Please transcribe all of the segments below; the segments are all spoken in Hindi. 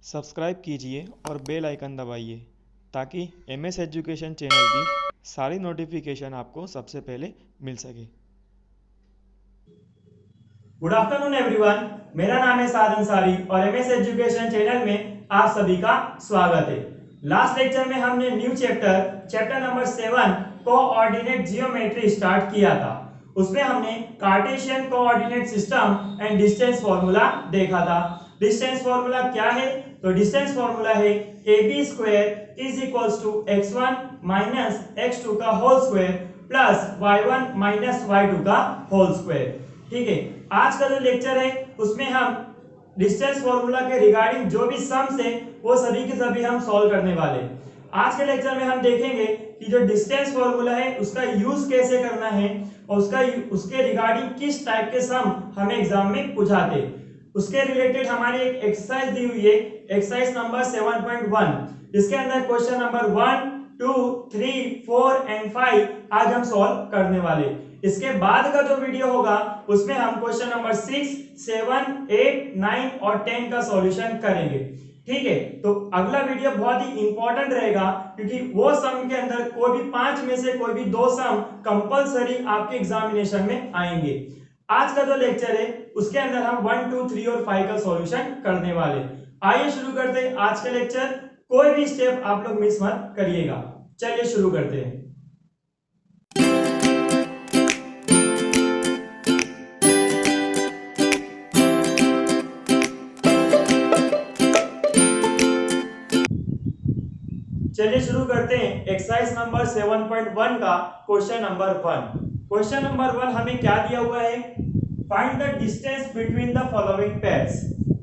सब्सक्राइब कीजिए और बेल आइकन दबाइए ताकि एमएस एजुकेशन चैनल की सारी नोटिफिकेशन आपको सबसे पहले मिल सके। गुड आफ्टरनून एवरीवन, मेरा नाम है साद अंसारी और एमएस एजुकेशन चैनल में आप सभी का स्वागत है। लास्ट लेक्चर में हमने new chapter number 7 coordinate geometry start किया था। उसमें हमने Cartesian coordinate system and distance formula देखा था। डिस्टेंस फॉर्मूला क्या है? तो डिस्टेंस फॉर्मूला है ab² is equals to x1 minus x2 का whole square plus y1 minus y2 का होल स्क्वायर। ठीक है, आज का जो लेक्चर है उसमें हम डिस्टेंस फॉर्मूला के रिगार्डिंग जो भी सम्स है वो सभी के सभी हम सॉल्व करने वाले हैं। आज के लेक्चर में हम देखेंगे कि जो डिस्टेंस फॉर्मूला है उसका यूज कैसे करना है और उसके रिगार्डिंग किस टाइप के सम हमें एग्जाम में पूछाते। उसके रिलेटेड हमारी एक एक्सरसाइज दी हुई है, एक्सरसाइज नंबर 7.1। इसके अंदर क्वेश्चन नंबर 1, 2, 3, 4 एंड 5 आज हम सॉल्व करने वाले। इसके बाद का जो वीडियो होगा उसमें हम क्वेश्चन नंबर 6, 7, 8, 9 और 10 का सॉल्यूशन करेंगे। ठीक है, तो अगला वीडियो बहुत ही इंपॉर्टेंट रहेगा क्योंकि वो सम के अंदर कोई भी 5 में से कोई भी 2 सम कंपलसरी आपके एग्जामिनेशन में आएंगे। आज का जो लेक्चर है उसके अंदर हम 1, 2, 3 और 5 का सॉल्यूशन करने वाले। आइए शुरू करते हैं आज का लेक्चर। कोई भी स्टेप आप लोग मिस मत करिएगा। चलिए शुरू करते हैं। चलिए शुरू करते हैं एक्सरसाइज नंबर 7.1 का क्वेश्चन नंबर 1। क्वेश्चन नंबर 1 हमें क्या दिया हुआ है? Find the distance between the following pairs.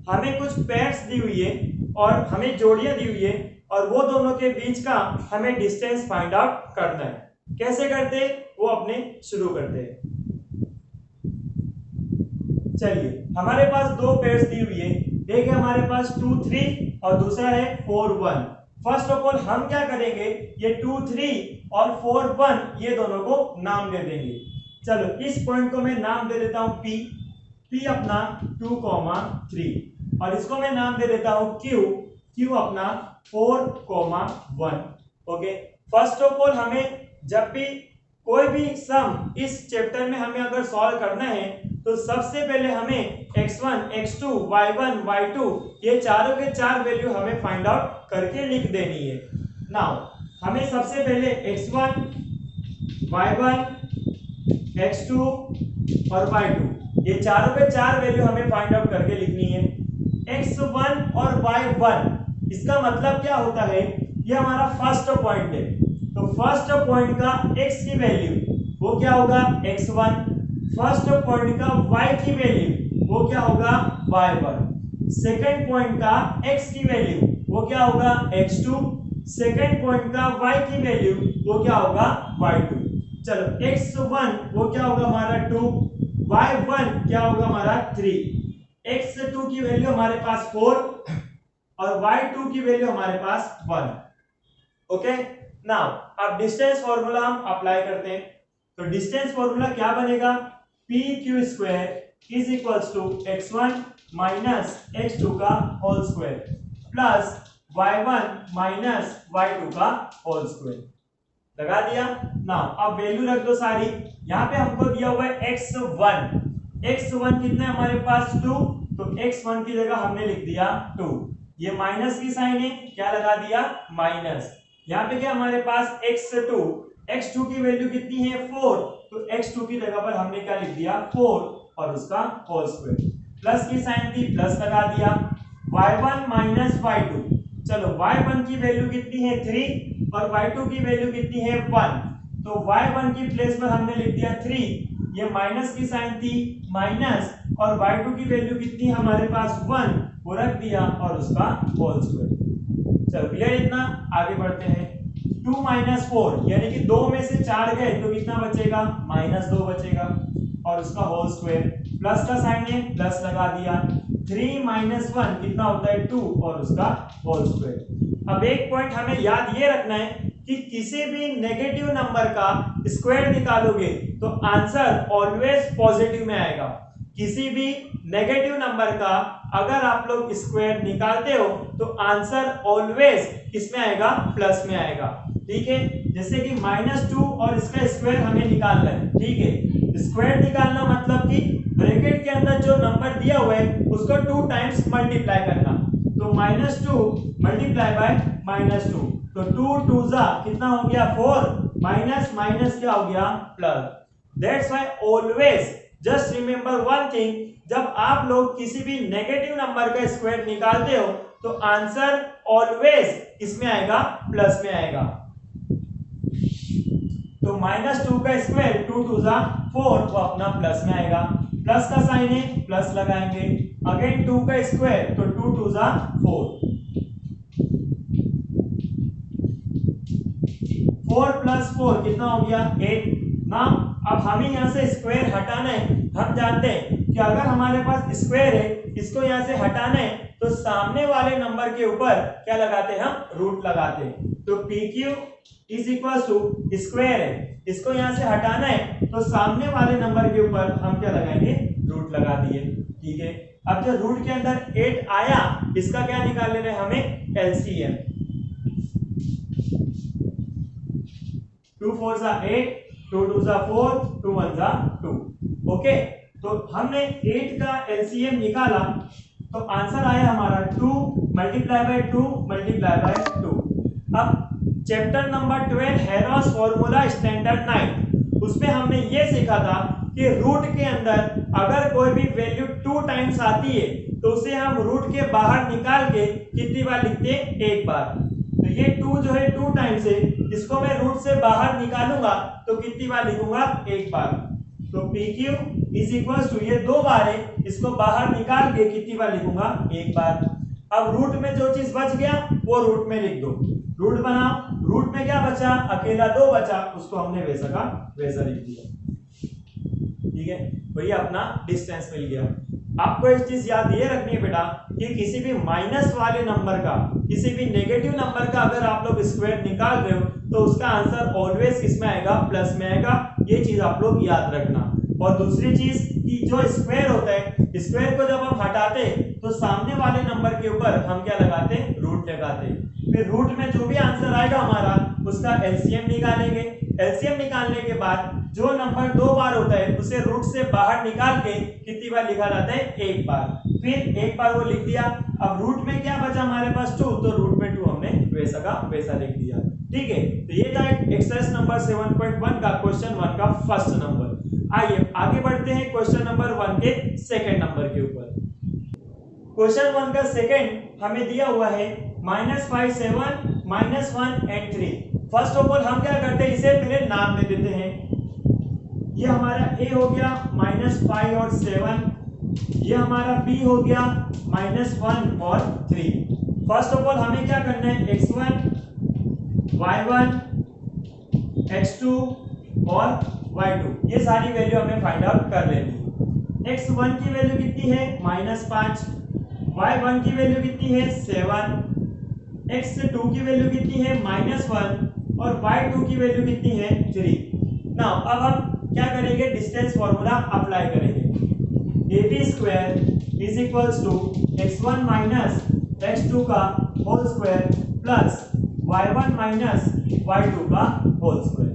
हमें कुछ पेयर्स दी हुई है और हमें जोड़ियां दी हुई है और वो दोनों के बीच का हमें डिस्टेंस फाइंड आउट करना है। कैसे करते वो अपने शुरू करते हैं। चलिए, हमारे पास दो पेयर्स दी हुई है, एक है हमारे पास 2, 3 और दूसरा है 4, 1। फर्स्ट ऑफ ऑल हम क्या करेंगे, ये 2, 3 और 4, 1 ये दोनों को नाम दे देंगे। चलो, इस पॉइंट को मैं नाम दे देता हूं P अपना 2, 3 और इसको मैं नाम दे देता हूं Q अपना 4, 1। ओके, फर्स्ट ऑफ ऑल हमें जब भी कोई भी सम इस चैप्टर में हमें अगर सॉल्व करना है तो सबसे पहले हमें x1, x2, y1, y2 ये चारों के चार वैल्यू हमें फाइंड आउट करके लिख देनी है। नाउ हमें सबसे पहले x1, y1, x2 और y2 ये चारों के चार वैल्यू हमें फाइंड आउट करके लिखनी है। x1 और y1 इसका मतलब क्या होता है, ये हमारा फर्स्ट पॉइंट है, तो फर्स्ट पॉइंट का x की वैल्यू वो क्या होगा x1, फर्स्ट पॉइंट का y की वैल्यू वो क्या होगा y1, सेकंड पॉइंट का x की वैल्यू वो क्या होगा x2, सेकंड पॉइंट का y की वैल्यू वो क्या होगा y2। चलो, x1 वो क्या होगा हमारा 2, y1 क्या होगा हमारा 3, x2 की वैल्यू हमारे पास 4 और y2 की वैल्यू हमारे पास 1। ओके, नाउ अब डिस्टेंस फॉर्मूला हम अप्लाई करते हैं। तो डिस्टेंस फॉर्मूला क्या बनेगा, pq² is equals to x1 minus x2 का whole square plus y1 minus y2 का होल स्क्वायर। लगा दिया। नाउ अब वैल्यू रख दो सारी। यहाँ पे हमको दिया हुआ है x1 कितना है हमारे पास 2, तो x1 की जगह हमने लिख दिया 2। ये माइनस की साइन है, क्या लगा दिया माइनस। यहाँ पे क्या हमारे पास x2 की वैल्यू कितनी है 4, तो x2 की जगह पर हमने क्या लिख दिया 4 और उसका होल स्क्वायर। प्लस की साइन थी, प्लस लगा दिया। y1 माइनस y2, चलो y1 की वैल्यू कितनी है 3 और y2 की वैल्यू कितनी है 1, तो y1 की प्लेस पर हमने लिख दिया 3, ये माइनस की साइन थी माइनस और y2 की वैल्यू कितनी है हमारे पास 1, वो रख दिया और उसका होल स्क्वायर। चलो क्लियर इतना, आगे बढ़ते हैं। 2 माइनस 4 यानी कि 2 में से 4 गए तो कितना बचेगा -2 बचेगा और उसका होल स्क्वायर। प्लस का साइन है, प्लस लगा दिया। 3 माइनस 1 कितना होता है 2 और उसका होल स्क्वायर। अब एक पॉइंट हमें याद ये रखना है कि किसी भी नेगेटिव नंबर का स्क्वायर निकालोगे तो आंसर ऑलवेज पॉजिटिव में आएगा। किसी भी नेगेटिव नंबर का अगर आप लोग स्क्वायर निकालते हो तो आंसर ऑलवेज किसमें आएगा, प्लस में आएगा। ठीक है, जैसे कि -2 और इसका स्क्वायर हमें निकालना है। ठीक है, स्क्वायर निकालना मतलब कि ब्रैकेट के अंदर जो नंबर दिया हुआ है उसको 2 टाइम्स मल्टीप्लाई करना। तो -2 मल्टीप्लाई बाय -2, तो 2 2 जा कितना हो गया 4, माइनस माइनस क्या हो गया plus. That's why always just remember one thing, जब आप लोग किसी भी नेगेटिव नंबर का स्क्वायर निकालते हो तो आंसर ऑलवेज इसमें आएगा, प्लस में आएगा। तो -2 का स्क्वायर 2 2 जा 4, वो अपना प्लस में आएगा। प्लस का साइन है, प्लस लगाएंगे। अगेन 2 का स्क्वायर, तो 2 2 जा 4, 4 + 4 कितना हो गया 8 ना। अब हमें यहाँ से स्क्वायर हटाना है। हम जानते हैं कि अगर हमारे पास स्क्वायर है, इसको यहाँ से हटाना है तो सामने वाले नंबर के ऊपर क्या लगाते हैं, हम रूट लगाते हैं। तो PQ = स्क्वायर है, इसको यहाँ से हटाना है तो सामने वाले नंबर के ऊपर हम क्या लगाएंगे, रूट लगा दिए। ठीक है, अब जब रूट के अंदर 8 आया, इसका क्या निकाल लेना है हमें, LCM। 2 4 जा 8, 2 2 जा 4, 2 1 जा 2। ओके, तो हमने 8 का LCM निकाला तो आंसर आया हमारा 2 मल्टीप्लाई बाय 2 मल्टीप्लाई बाय 2। अब चैप्टर नंबर 12 हेरोस फॉर्मूला स्टैंडर्ड 9, उसमें हमने ये सीखा था कि रूट के अंदर अगर कोई भी वैल्यू 2 टाइम्स आती है तो उसे हम रूट के बाहर निकाल के कितनी बार लिखते हैं, एक बार। तो ये 2 जो है 2 टाइम्स है, इसको मैं रूट से बाहर निकालूंगा तो कितनी बार लिखूंगा, एक बार। तो PQ = ये 2 बार है, इसको बाहर निकाल के कितनी बार लिखूंगा, एक बार। अब रूट में जो चीज बच गया वो रूट में लिख दो। रूट बनाओ, रूट में क्या बचा, अकेला 2 बचा, उसको हमने वैसा का वैसा लिख दिया। ठीक है, तो ये अपना डिस्टेंस मिल गया। आपको एक चीज याद ये रखनी है बेटा कि किसी भी माइनस वाले नंबर का, किसी भी नेगेटिव नंबर का अगर आप लोग स्क्वायर निकाल रहे हो तो उसका आंसर ऑलवेज किसमें आएगा, प्लस में आएगा। ये चीज आप लोग याद रखना। और दूसरी चीज कि जो स्क्वायर होता है, स्क्वायर को जब हम हटाते हैं तो सामने वाले नंबर के ऊपर हम क्या लगाते हैं, रूट लगाते हैं। फिर रूट में जो भी आंसर आएगा हमारा उसका LCM निकालेंगे। LCM निकालने के बाद जो नंबर 2 बार होता है उसे रूट से बाहर निकाल के कितनी बार लिखा जाता है, एक बार। फिर एक बार वो लिख दिया। अब रूट में क्या बचा हमारे पास 2, तो रूट में 2 हमने वैसा का वैसा लिख दिया। ठीक है, तो ये था एक्सरसाइज नंबर 7.1 का क्वेश्चन 1 का फर्स्ट नंबर। आइए आगे बढ़ते हैं क्वेश्चन नंबर 1 के सेकंड नंबर के ऊपर। क्वेश्चन 1 का सेकंड हमें दिया हुआ है -5 7 -1 and 3। फर्स्ट ऑफ ऑल हम क्या करते हैं, इसे पहले नाम दे देते हैं। ये हमारा A हो गया -5 और 7, ये हमारा B हो गया -1 और 3। फर्स्ट ऑफ ऑल हमें क्या करना है, x1 y1 x2 और y2, ये सारी वैल्यू हमें फाइंड आउट कर लेनी है। x1 की वैल्यू कितनी है, -5, y1 की वैल्यू कितनी है 7, x2 की वैल्यू कितनी है -1 और y2 की वैल्यू कितनी है 3। नाउ अब हम क्या करेंगे, डिस्टेंस फार्मूला अप्लाई करेंगे। AB² = x1 - x2 का whole square plus y1 - y2 का होल स्क्वायर।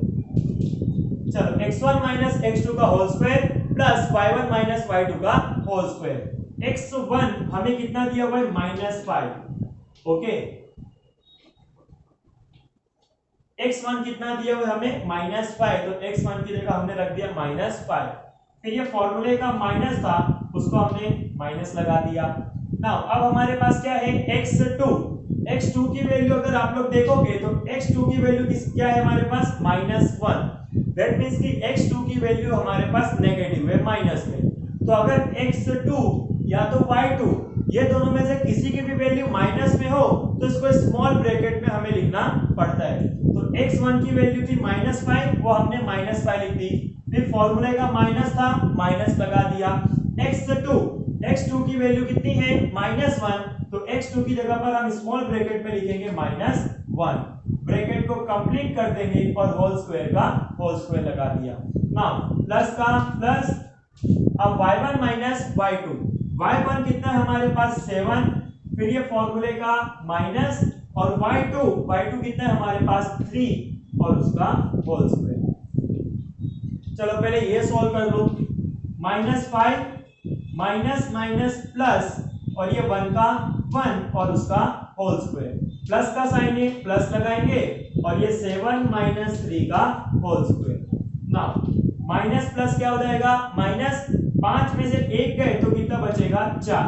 चलो x1 - x2 का whole square plus y1 - y2 का होल स्क्वायर। x1 हमें कितना दिया हुआ है, -5। ओके, x1 कितना दिया हुआ है हमें, -5, तो x1 की जगह हमने रख दिया -5। फिर ये फॉर्मूले का माइनस था, उसको हमने माइनस लगा दिया। नाउ अब हमारे पास क्या है, x2 की वैल्यू अगर आप लोग देखोगे तो x2 की वैल्यू क्या है हमारे पास, -1। दैट मींस कि x2 की वैल्यू हमारे पास नेगेटिव है, माइनस में। तो अगर x2 या तो y2, ये दोनों में से किसी की भी वैल्यू माइनस में हो तो इसको स्मॉल ब्रैकेट में हमें लिखना पड़ता है। तो x1 की वैल्यू थी -5, वो हमने -5 लिख दी। फिर फॉर्मूले का माइनस था, माइनस लगा दिया। x2 की वैल्यू कितनी है, -1, तो x2 की जगह पर हम स्मॉल ब्रैकेट में लिखेंगे -1, ब्रैकेट को कंप्लीट कर देंगे और होल स्क्वायर का होल स्क्वायर लगा दिया। नाउ प्लस का प्लस, अब y1 - y2, y1 कितना है हमारे पास 7, फिर ये फॉर्मूले का माइनस, और y2 कितना है हमारे पास 3 और उसका होल स्क्वायर। चलो पहले ये सॉल्व कर लो। -5 माइनस माइनस प्लस, और ये 1 का 1 और उसका होल स्क्वायर, प्लस का साइन है प्लस लगाएंगे, और ये 7 माइनस 3 का whole square. Now minus plus क्या हो जाएगा, माइनस 5 में से 1 गए तो कितना बचेगा 4।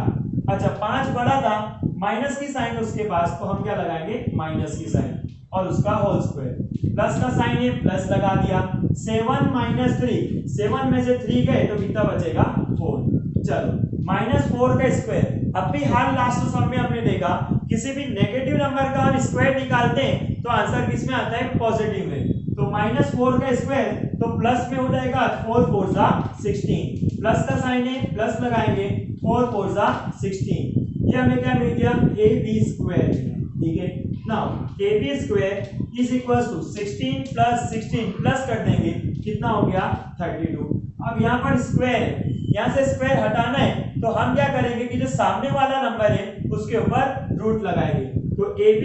अच्छा 5 बड़ा था, माइनस की साइन उसके पास, तो हम क्या लगाएंगे माइनस की साइन, और उसका होल स्क्वायर, प्लस का साइन है प्लस लगा दिया। 7 माइनस 3, 7 में से 3 गए तो कितना बचेगा 4। चलो -4 का स्क्वायर। अब भी हाल लास्ट सम में हमने देखा किसी भी नेगेटिव नंबर का हम स्क्वायर निकालते हैं तो आंसर किस में आता है, पॉजिटिव में। तो -4 का स्क्वायर तो प्लस में हो जाएगा, 4 4 16, प्लस का साइन है प्लस लगाएंगे, 4 4 16, ये हमें क्या मिल गया, ab स्क्वायर। ठीक है, now ab square is equal to 16 plus 16 plus कर देंगे, कितना हो गया 32। अब यहाँ पर स्क्वायर है, यहाँ से स्क्वायर हटाना है तो हम क्या करेंगे कि जो सामने वाला नंबर है उसके ऊपर रूट लगाएंगे, तो ab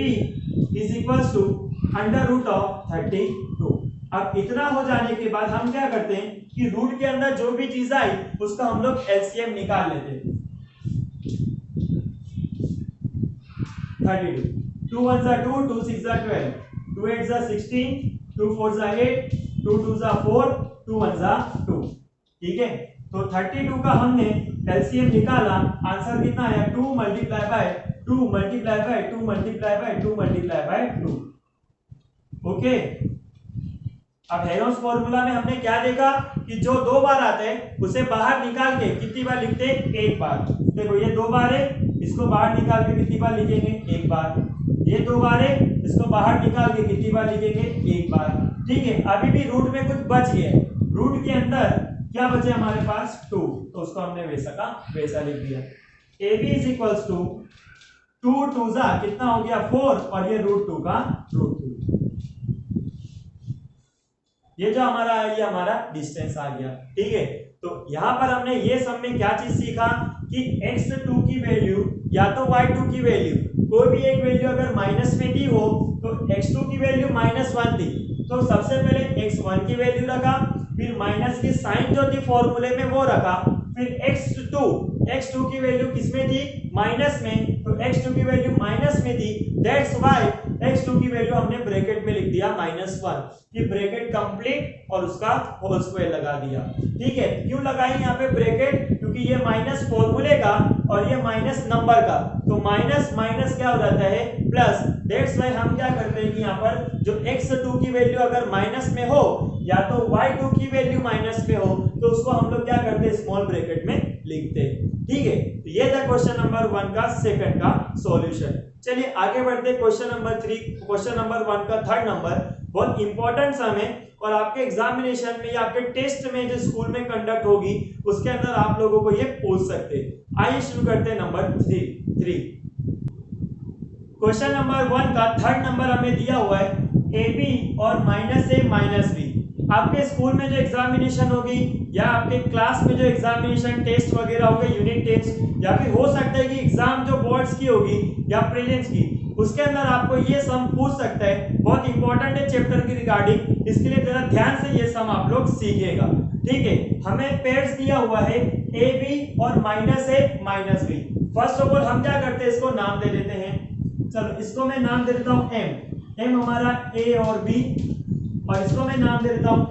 इज इक्वल टू √32। अब इतना हो जाने के बाद हम क्या करते हैं कि रूट के अंदर जो भी चीज आई उसका हम लोग एलसीएम निकाल लेते हैं। 32, 2 1 2, 2 6 12, 2 8 16, 2 4 8, 2 2 4, 2 1 2। ठीक है, तो 32 का हमने एलसीएम निकाला, आंसर कितना आया, 2 multiply by 2 multiply by 2 multiply by 2 multiply by 2। Okay, अब हेरोस फॉर्मूला में हमने क्या देखा कि जो 2 बार आते हैं उसे बाहर निकाल के कितनी बार लिखते हैं, 1 बार। देखो ये 2 बार है, इसको बाहर निकाल के कितनी बार लिखेंगे, 1 बार। ये 2 बार है, इसको बाहर निकाल के कितनी बार लिखेंगे, 1 बार। ठीक है, अभी भी रूट में कुछ बच गया है, रूट के अंदर क्या बचे हमारे पास 2, तो उसको हमने वैसा का वैसा लिख दिया। ab इज इक्वल टू 2 2 कितना हो गया 4, और ये √2 का √2। ये जो हमारा है ये हमारा डिस्टेंस आ गया। ठीक है, तो यहां पर हमने ये सब में क्या चीज सीखा कि x2 की वैल्यू या तो y2 की वैल्यू, कोई भी एक वैल्यू अगर माइनस में दी हो तो x2 की वैल्यू -1 थी, तो सबसे पहले x1 की वैल्यू रखा, फिर माइनस की साइन जो थी फॉर्मूले में वो रखा, फिर x2 की वैल्यू किसमें थी, माइनस में, तो x2 की वैल्यू माइनस में थी, दैट्स व्हाई x2 की वैल्यू हमने ब्रैकेट में लिख दिया -1, कि ब्रैकेट कंप्लीट और उसका होल स्क्वायर लगा दिया। ठीक है, क्यों लगाई यहाँ पे ब्रैकेट, क्योंकि ये माइनस फॉर्मूले का और ये माइनस नंबर का, तो माइनस माइनस क्या हो जाता है प्लस, दैट्स व्हाई हम क्या करते हैं कि यहाँ पर जो x2 की वैल्यू अगर माइनस में हो या तो y2 की वैल्यू माइनस में हो तो उसको हम लोग क्या करते हैं, स्मॉल ब्रैकेट में लिखते हैं। ठीक है, तो ये था क्वेश्चन नंबर 1 का सेकंड का सॉल्यूशन। चलिए आगे बढ़ते हैं क्वेश्चन नंबर 3, क्वेश्चन नंबर 1 का थर्ड नंबर, बहुत इंपॉर्टेंट सम है और आपके एग्जामिनेशन में या आपके टेस्ट में जो स्कूल में कंडक्ट होगी उसके अंदर आप लोगों को ये पूछ सकते हैं। आइए शुरू करते हैं नंबर 3। क्वेश्चन नंबर 1 का थर्ड नंबर हमें दिया हुआ है ab और -a -b। आपके स्कूल में जो एग्जामिनेशन होगी या आपके क्लास में जो एग्जामिनेशन टेस्ट वगैरह होगा, यूनिट टेस्ट, या फिर हो सकता है कि एग्जाम जो बोर्ड्स की होगी या प्रीलिम्स की, उसके अंदर आपको ये सम पूछ सकता है। बहुत इंपॉर्टेंट है चैप्टर की रिगार्डिंग, इसके लिए जरा ध्यान से ये सम आप लोग सीखिएगा। ठीक है, हमें पेयर्स दिया हुआ है ab और -a -b। First of all हम क्या करते हैं, इसको नाम दे देते हैं। चलो इसको मैं नाम दे देता हूं m हमारा a और b, और इसको मैं नाम दे देता हूं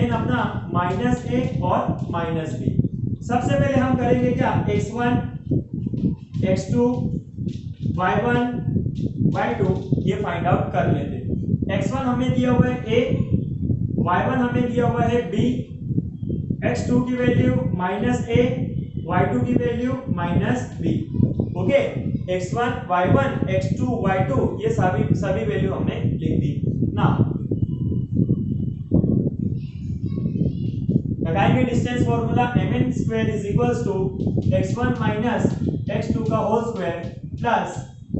n अपना -a और -b। सबसे पहले हम करेंगे क्या, x1 x2 y1 y2 ये फाइंड आउट कर लेते हैं। x1 हमें दिया हुआ है a, y1 हमें दिया हुआ है b, x2 की वैल्यू -a, y2 की value -b। Okay, x1 y1 x2 y2 ये सभी वैल्यू हमने लिख दी ना। लगाएंगे distance formula, mn square is equals to x1 minus x2 का whole square plus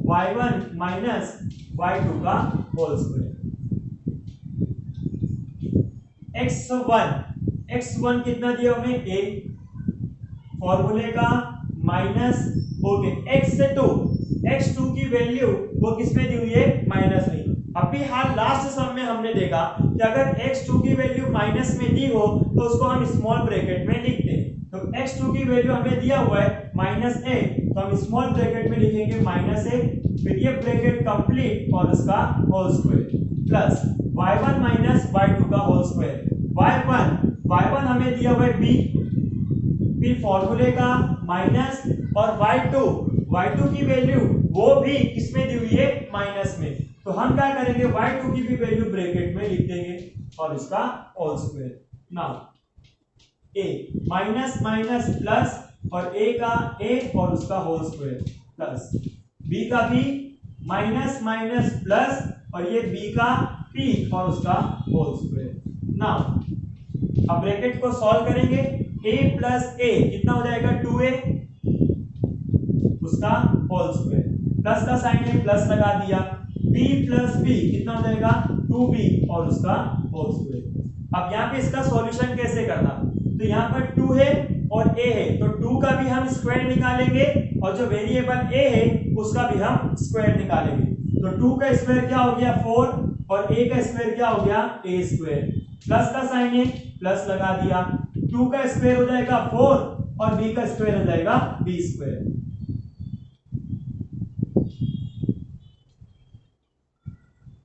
y1 minus y2 का होल स्क्वायर। x1 कितना दिया हमें a, फॉर्मूले का माइनस ओके x2 की वैल्यू वो किसमें दी हुई है माइनस में। अभी हाल लास्ट सम में हमने देखा कि अगर x2 की वैल्यू माइनस में दी हो तो उसको हम स्मॉल ब्रैकेट में लिखते हैं। तो x2 की वैल्यू हमें दिया हुआ है -a, तो हम स्मॉल ब्रैकेट में लिखेंगे -a, फिर ये ब्रैकेट कंप्लीट और उसका whole square plus y1 minus y2 का होल स्क्वायर। y1 हमें दिया हुआ है b, फिर फॉर्मूले का माइनस और y2 की वैल्यू वो भी किसमें दी हुई है माइनस में, तो हम क्या करेंगे y2 की भी वैल्यू ब्रैकेट में लिख देंगे और इसका whole square. Now a minus minus plus और a का a और उसका होल स्क्वायर प्लस b का b माइनस माइनस प्लस और ये b का p और उसका होल स्क्वायर। नाउ अब ब्रैकेट को सॉल्व करेंगे, a प्लस a कितना हो जाएगा 2a उसका होल स्क्वायर, प्लस का साइन है प्लस लगा दिया, b प्लस b कितना हो जाएगा 2b और उसका होल स्क्वायर। अब यहाँ पे इसका सॉल्यूशन कैसे करना, तो यहाँ पर 2 है और a है तो 2 का भी हम स्क्वायर निकालेंगे और जो वेरिएबल a है उसका भी हम स्क्वायर निकालेंगे। तो 2 का स्क्वायर क्या हो गया 4 और a का स्क्वायर क्या हो गया a स्क्वायर, प्लस का साइन है प्लस लगा दिया, 2 का स्क्वायर हो जाएगा 4 और b का स्क्वायर हो जाएगा b स्क्वायर।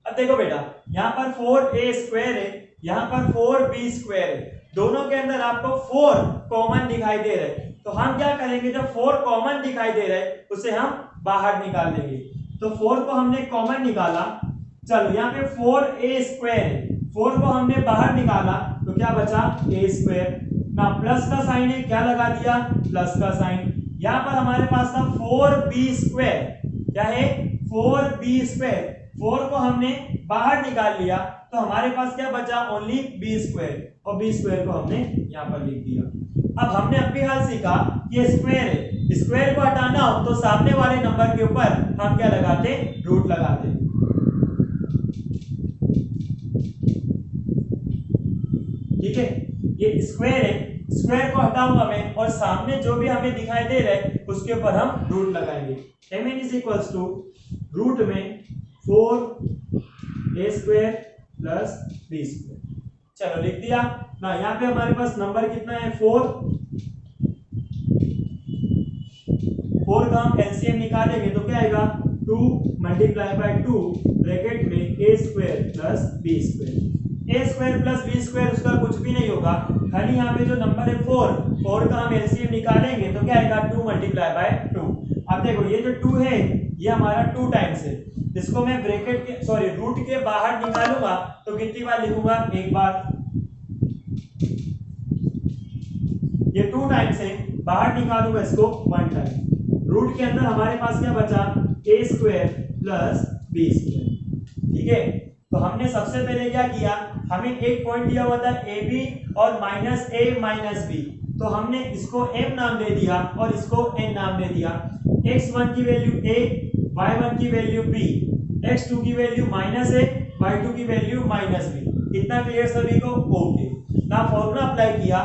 अब देखो बेटा यहाँ पर 4a स्क्वायर है, यहाँ पर 4b स्क्वायर है, दोनों के अंदर आपको 4 कॉमन दिखाई दे रहे हैं, तो हम क्या करेंगे जब 4 कॉमन दिखाई दे रहे हैं उसे हम बाहर निकाल लेंगे। तो 4 को हमने कॉमन निकाला, चलो यहाँ पे 4a स्क्वायर है, 4 को हमने बाहर निकाला तो क्या बचा a स्क्वायर, ना प्लस का साइन है क्या लगा दिया प्लस का साइन, यहाँ पर हमारे पास था 4b स्क्वायर, क्या है 4b स्क्वायर, 4 को हमने बाहर निकाल लिया तो हमारे पास क्या बचा ओनली b स्क्वायर और b स्क्वायर को हमने यहाँ पर लिख दिया। अब हमने अभी हाल सीखा ये स्क्वायर है, स्क्वायर को हटाना हो तो सामने वाले नंबर के ऊपर हम क्या लगाते रूट लगाते। ठीक है ये स्क्वायर है, स्क्वायर को हटाऊंगा मैं और सामने जो भी हमें दिखाई दे रहा है उसके ऊपर हम रूट लगाएंगे। mn is equals to root में 4a square plus b square, चलो लिख दिया ना। यहाँ पे हमारे पास नंबर कितना है 4 का हम एलसीएम निकालेंगे तो क्या आएगा 2 मल्टीप्लाई बाय 2 ब्रैकेट में a square plus b square, a square plus b square उसका कुछ भी नहीं होगा, खाली यहाँ पे जो नंबर है 4 का हम एलसीएम निकालेंगे तो क्या आएगा 2 मल्टीप्लाई बाय 2। अब देखो ये जो 2 है ये हमारा 2 टाइम्स है, इसको मैं ब्रैकेट के सॉरी रूट के बाहर निकालूंगा तो कितनी बार लिखूंगा एक बार, ये 2 टाइम्स है, बाहर निकालूंगा इसको 1 टाइम, रूट के अंदर हमारे पास क्या बचा a square plus b square. ठीक है तो हमने सबसे पहले क्या किया, हमें एक पॉइंट दिया हुआ था ए बी और -a -b, तो हमने इसको m नाम दे दिया और इसको n नाम दे दिया। x1 की वैल्यू a, y1 की वैल्यू b, x2 की वैल्यू -a, y2 की वैल्यू -b। इतना क्लियर सभी को? ओके ना फॉर्मूला अप्लाई किया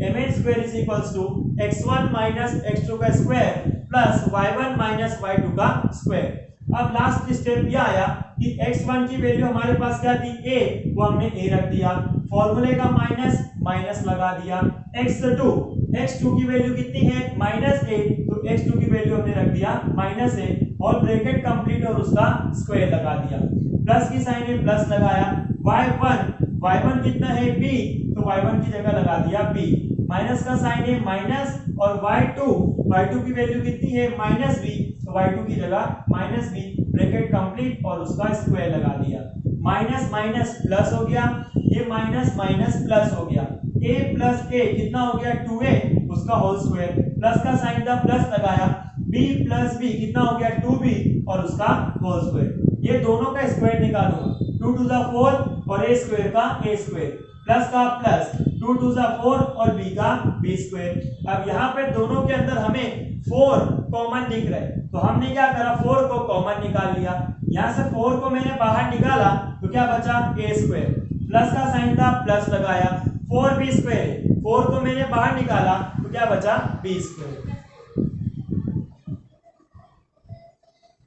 mn square is equals to x1 minus x2 का square plus y1 minus y2 का स्क्वायर। अब लास्ट स्टेप ये आया कि x1 की वैल्यू हमारे पास क्या थी a, वो हमने a रख दिया, फॉर्मूले का माइनस माइनस लगा दिया, x2 की वैल्यू कितनी है -a, तो x2 की वैल्यू हमने रख दिया -a और ब्रैकेट कंप्लीट और उसका स्क्वायर लगा दिया, प्लस की साइन में प्लस लगाया, y1 कितना है b, तो y1 की जगह लगा दिया b, माइनस का साइन है माइनस और y2 की वैल्यू कितनी है -b, तो y2 की जगह -b, ब्रैकेट कंप्लीट और उसका स्क्वायर लगा दिया, माइनस माइनस प्लस हो गया, ये माइनस माइनस प्लस हो गया, a प्लस a कितना हो गया 2a उसका होल स्क्वायर, प्लस का साइन था प्लस लगाया, b प्लस b कितना हो गया 2b और उसका होल स्क्वायर। ये दोनों का स्क्वायर निकालूंगा, 2 टू द 4 और a स्क्वायर का a स्क्वायर, प्लस का प्लस 2 टू द 4 और b का b स्क्वायर। अब यहाँ पे दोनों के अंदर हमें 4 कॉमन दिख रहा है तो हमने क्या करा 4 को कॉमन निकाल लिया, यहाँ से 4 को मैंने बाहर निकाला तो क्या बचा a स्क्वायर, प्लस का साइन था प्लस लगाया, 4b स्क्वायर, 4 को मैंने बाहर निकाला तो क्या बचा b square.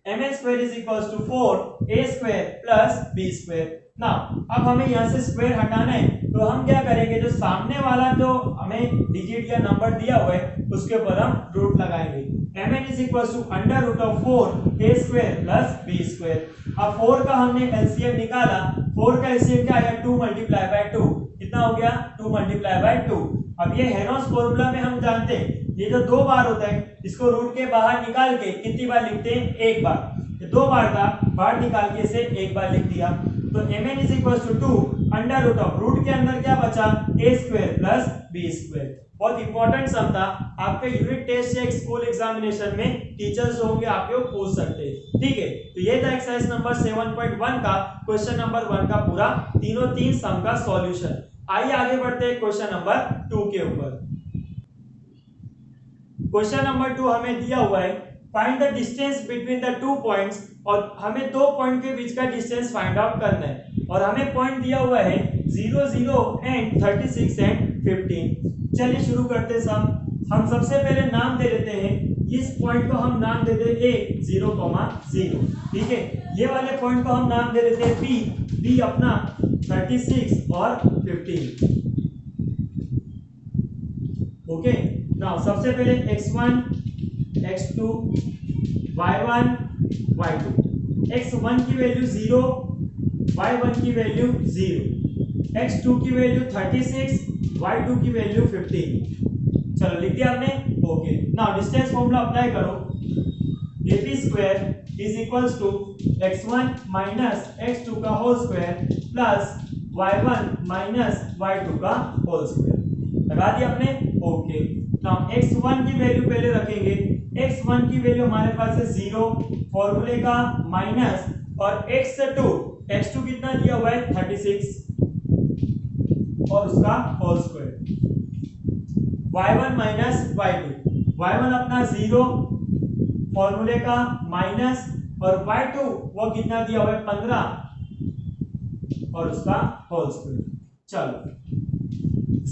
mn square is equals to 4a square plus b square. ना अब हमें यहाँ से स्क्वायर हटाना है, तो हम क्या करेंगे, जो सामने वाला जो हमें डिजिट या नंबर दिया हुआ है उसके ऊपर हम रूट लगाएंगे। mn is equals to under root of 4a square plus b square. अब 4 का हमने एलसीएम निकाला, 4 का एलसीएम क्या आया, 2 मल्टीप्लाई बाय 2, कितना हो गया, 2 मल्टीप्लाई बाय 2। अब ये हेनॉस फॉर्मूला में हम जानते हैं ये जो 2 बार होता है इसको रूट के बाहर निकाल के कितनी बार लिखते हैं, एक बार। ये 2 बार था, बाहर निकाल के इसे एक बार लिख दिया। तो mn is equals to 2 under root of, root के अंदर क्या बचा, a square plus b square. बहुत इंपॉर्टेंट सम था, आपके यूनिट टेस्ट या स्कूल एग्जामिनेशन में टीचर्स होंगे आपको पूछ सकते हैं। ठीक है, तो ये था एक्सरसाइज नंबर 7.1 का क्वेश्चन नंबर 1 का पूरा तीन सम का सॉल्यूशन। आइए आगे बढ़ते हैं क्वेश्चन नंबर 2 के ऊपर। क्वेश्चन नंबर 2 हमें दिया हुआ है, find the distance between the two points, और हमें दो पॉइंट के बीच का डिस्टेंस फाइंड आउट करना है, और हमें पॉइंट दिया हुआ है 0 0 एंड 36 एंड 15। चलिए शुरू करते हैं सम। हम सबसे पहले नाम दे देते हैं, इस पॉइंट को हम नाम दे देते हैं a 0, 0। ठीक है, ये वाले पॉइंट को हम नाम दे देते हैं b अपना 36 और 15। ओके, नाउ सबसे पहले x1 x2 y1 y2। x1 की वैल्यू 0, y1 की वैल्यू 0, x2 की वैल्यू 36, y2 की वैल्यू 15। चलो लिख दिया आपने। Okay, now distance formula apply करो, ab square is equals to x1 minus x2 का whole square plus y1 minus y2 का होल स्क्वायर। लगा दिया आपने। ओके, नाउ x1 की वैल्यू पहले रखेंगे, x1 की वैल्यू हमारे पास है 0, फॉर्मूले का माइनस, और x2 कितना दिया हुआ है 36 और उसका whole square, y1 minus y1 अपना 0, फॉर्मूले का माइनस, और y2 वो कितना दिया हुआ है 15 और उसका होल स्क्वायर। चलो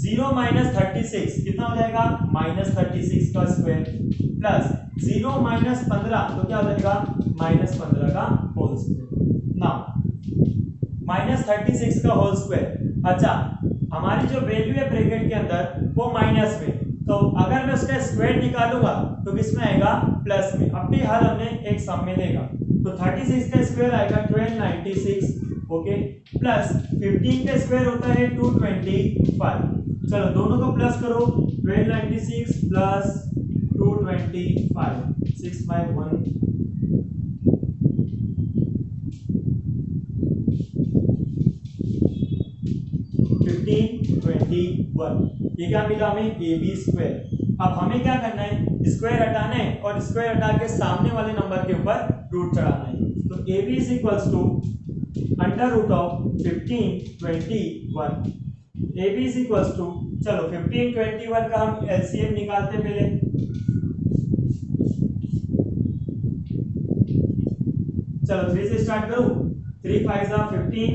0 माइनस 36 कितना हो जाएगा, माइनस 36 का स्क्वायर, प्लस 0 माइनस 15 तो क्या हो जाएगा, माइनस 15 का होल स्क्वायर। नाउ माइनस 36 का होल स्क्वायर, अच्छा हमारी जो वैल्यू है ब्रैकेट के अंदर वो माइनस में, तो अगर मैं उसका स्क्वायर निकालूंगा तो किसमें आएगा, प्लस में। अपनी हल हमने एक सम में लेगा, तो 36 का स्क्वायर आएगा 1296, ओके, प्लस 15 का स्क्वायर होता है 225। चलो दोनों को प्लस करो, 1296 प्लस 225, 651, 1521। ये क्या मिला हमें, ab स्क्वायर। अब हमें क्या करना है, स्क्वायर हटाना है, और स्क्वायर हटा के सामने वाले नंबर के ऊपर रूट चढ़ाना है। तो ab is equals to under root of 1521, ab is equals to, चलो 1521 का हम एलसीएम निकालते पहले। चलो 3 से स्टार्ट करूं, 3 5 15।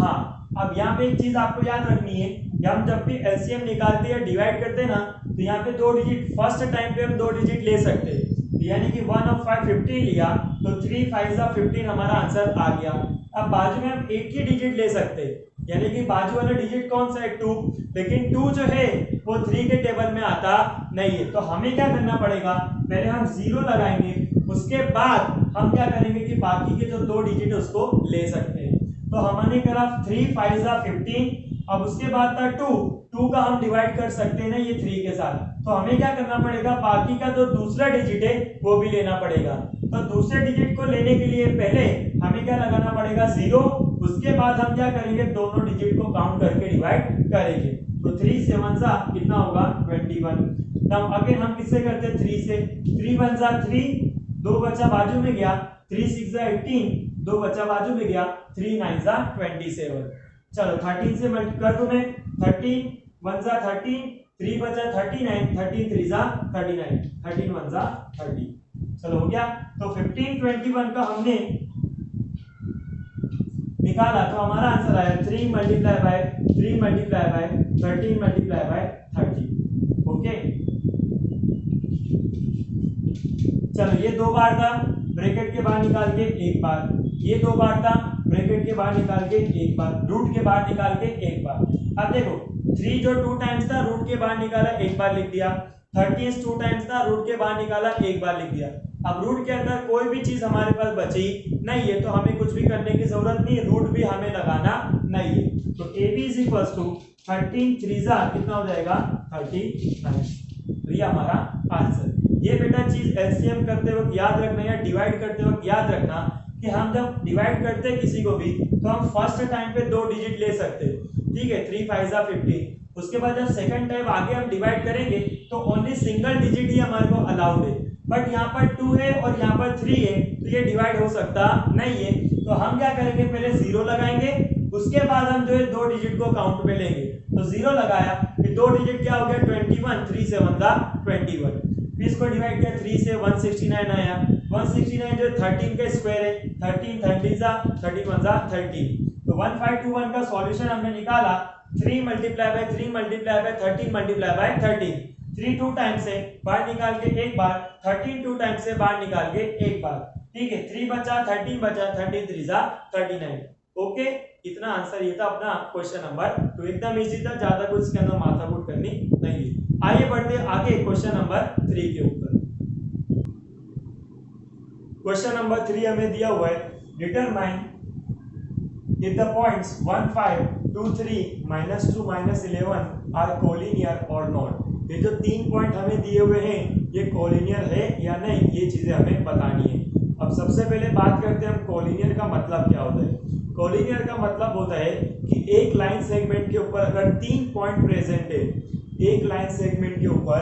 हाँ, अब यहाँ पे एक चीज आपको याद रखनी है, हम जब भी एलसीएम निकालते हैं डिवाइड करते हैं ना, तो यहाँ पे 2 डिजिट फर्स्ट टाइम पे हम 2 डिजिट ले सकते हैं, यानी कि 1 और 5 15 लिया तो 3 5 15 हमारा आंसर आ गया। अब बाजू में हम एक ही डिजिट ले सकते हैं, यानी कि बाजू वाला डिजिट कौन सा है, 2, लेकिन 2 जो है वो 3 के टेबल में आता नहीं है। तो हमें क्या करना पड़ेगा, पहले हम 0 लगाएंगे, उसके बाद हम क्या करेंगे कि बाकी के जो 2 डिजिट उसको ले सकते हैं। तो हमने करा 3 5 15, अब उसके बाद था 2 का हम डिवाइड कर सकते हैं ना ये 3 के साथ, तो हमें क्या करना पड़ेगा, बाकी का जो दूसरा डिजिट है वो भी लेना पड़ेगा। तो दूसरे डिजिट को लेने के लिए पहले हमें क्या लगाना पड़ेगा, 0, उसके बाद हम क्या करेंगे, दोनों डिजिट को काउंट करके डिवाइड करेंगे। तो 3 7 सा कितना होगा 21। तब अगेन हम किससे करते हैं, 3 से, 3 1 सा 3, 2 बचा बाजू में गया, 3 6 सा 18, 2 बचा बाजू में गया, 3 9 सा 27। चलो 13 से मल्टीप्लाई कर दूं मैं, 13 1 सा 13, 3 बचा 39, 13 3 सा 39, 13 1 सा 30। चलो हो गया। तो 1521 का हमने निकाला, तो हमारा आंसर आया 3 multiply by 3 multiply by 13 multiply by 30। Okay, चलो ये 2 बार था, ब्रैकेट के बाहर निकाल के एक बार, ये 2 बार था, ब्रैकेट के बाहर निकाल के एक बार, रूट के बाहर निकाल के एक बार। अब देखो 3 जो 2 टाइम्स था रूट के बाहर निकाला एक बार लिख दिया, 13 2 टाइम्स था रूट के बाहर निकाला एक बार लिख दिया। अब रूट के अंदर कोई भी चीज हमारे पास बची नहीं है तो हमें कुछ भी करने की जरूरत नहीं, रूट भी हमें लगाना नहीं है। तो AB इज इक्वल टू 13 3 कितना हो जाएगा 39। तो ये हमारा आंसर। ये बेटा चीज एलसीएम करते वक्त याद रखना या डिवाइड करते वक्त याद रखना कि हम जब डिवाइड करते हैं किसी को भी तो हम फर्स्ट टाइम पे 2 डिजिट ले सकते हैं, ठीक है, 3 5 15। उसके बाद जब सेकंड टाइम आगे हम डिवाइड करेंगे तो ओनली सिंगल डिजिट ही हमारे को अलाउड है। बट यहाँ पर 2 है और यहाँ पर 3 है तो ये डिवाइड हो सकता नहीं है। तो हम क्या करेंगे, पहले 0 लगाएंगे, उसके बाद हम जो है 2 डिजिट को काउंट में लेंगे। तो 0 लगाया, फिर 2 डिजिट क्या हो गया 21, 3 से 1 21, फिर इसको डिवाइड किया 3 से 169 आया, 169 जो 13 का स्क्वायर है, 13 30 31 13। तो 1521 का सॉल्यूशन हमने निकाला 3 multiply by 3 multiply by 13 multiply by 13। 3 2 time से बाहर निकाल के एक बार, 13 2 टाइम से बाहर निकाल के एक बार, ठीक है, 3 बचा 13 बचा, 13 3 39। ओके, इतना आंसर ये था अपना क्वेश्चन नंबर 2। एकदम इजी था, ज्यादा कुछ इसके अंदर माथाकूट करनी नहीं है। आइए बढ़ते आगे क्वेश्चन नंबर 3 के ऊपर। क्वेश्चन नंबर 3 हमें दिया हुआ है, determine if the points 1 5 2 3 -2 -11 are collinear or not। ये जो 3 पॉइंट हमें दिए हुए हैं ये कोलिनियर है या नहीं, ये चीजें हमें बतानी है। अब सबसे पहले बात करते हैं हम कोलिनियर का मतलब क्या होता है। कोलिनियर का मतलब होता है कि एक लाइन सेगमेंट के ऊपर अगर 3 पॉइंट प्रेजेंट है, एक लाइन सेगमेंट के ऊपर,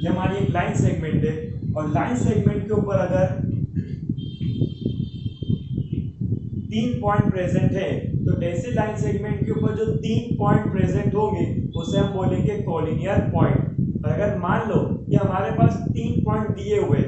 ये हमारी एक लाइन सेगमेंट है और लाइन सेगमेंट के ऊपर अगर 3 पॉइंट प्रेजेंट है तो ऐसे लाइन सेगमेंट के ऊपर जो 3 पॉइंट प्रेजेंट होंगे उसे हम बोलेंगे कोलिनियर पॉइंट। और अगर मान लो कि हमारे पास 3 पॉइंट दिए हुए